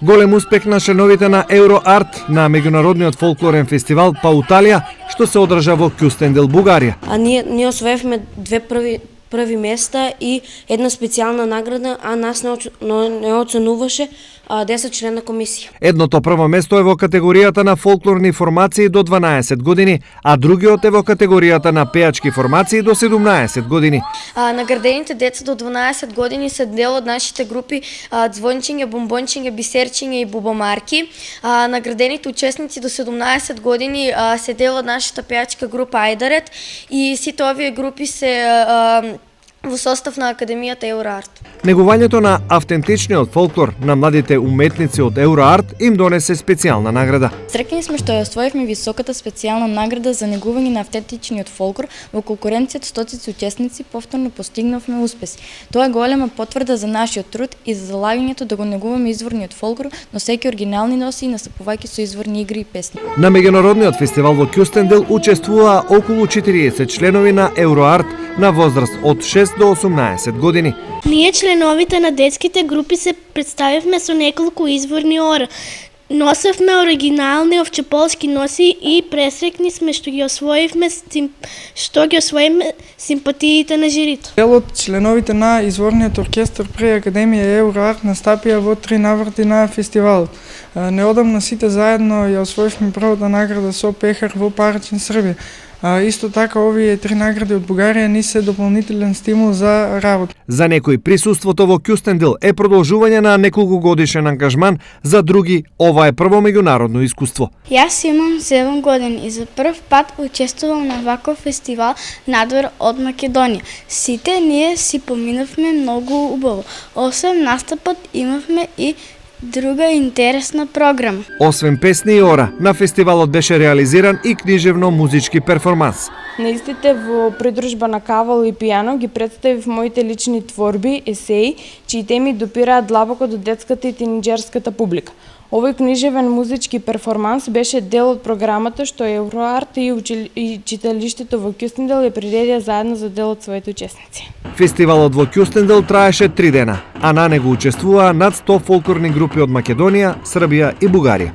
Голем успех на членовите на Евроарт на меѓународниот фолклорен фестивал Пауталија, што се одржа во Кюстендил, Бугарија. А ние освоевме две први места и една специјална награда, а нас не оценуваше 10 члена комисија. Едното прво место е во категоријата на фолклорни формации до 12 години, а другиот е во категоријата на пејачки формации до 17 години. Наградените деца до 12 години се дел од нашите групи Звончиња, Бомбончиња, Бисерчиња и Бубамарки. Наградените учесници до 17 години се дел од нашата пејачка група Ајдарет и сите овие групи се во состав на Академијата Евроарт. Негувањето на автентичниот фолклор на младите уметници од Евроарт им донесе специјална награда. Среќни сме што ја освоивме високата специјална награда за негување на автентичниот фолклор во конкуренцијата стотици учесници, повторно постигнавме успеси. Тоа е голема потврда за нашиот труд и за залагањето да го негуваме изворниот фолклор, носејќи оригинални носи и настапувајќи со изворни игри и песни. На меѓународниот фестивал во Кюстендил учествуваа околу 40 членови на Евроарт на возраст од 6 до 18 години. Ние, членовите на детските групи, се представивме со неколку изворни ора. Носевме оригинални овчеполски носи и пресрекни сме што ги освоивме симпатиите на жирито. Дел од членовите на изворниот оркестар при Академија Евроарт настапија во 3 наврати на фестивалот. Неодамна сите заедно ја освоивме првата награда со пехар во Парачин, Србија. Исто така, овие 3 награди од Бугарија ни се дополнителен стимул за работа. За некои присуството во Кюстендил е продолжување на неколку годишен ангажман, за други ова е прво меѓународно искуство. Јас имам 7 години и за прв пат учествувам на ваков фестивал надвор од Македонија. Сите ние си поминавме многу убаво. Освен настапот имавме и друга интересна програма. Освен песни и ора, на фестивалот беше реализиран и книжевно-музички перформанс. На истите во придружба на Кавал и Пијано ги представив моите лични творби, есеи, чии теми допираат длабоко до детската и тинеџерската публика. Овој книжевен музички перформанс беше дел од програмата што Евроарт и читалиштето во Кюстендил ја приредија заедно за дел од своите учесници. Фестивалот во Кюстендил траеше 3 дена, а на него учествуваа над 100 фолклорни групи од Македонија, Србија и Бугарија.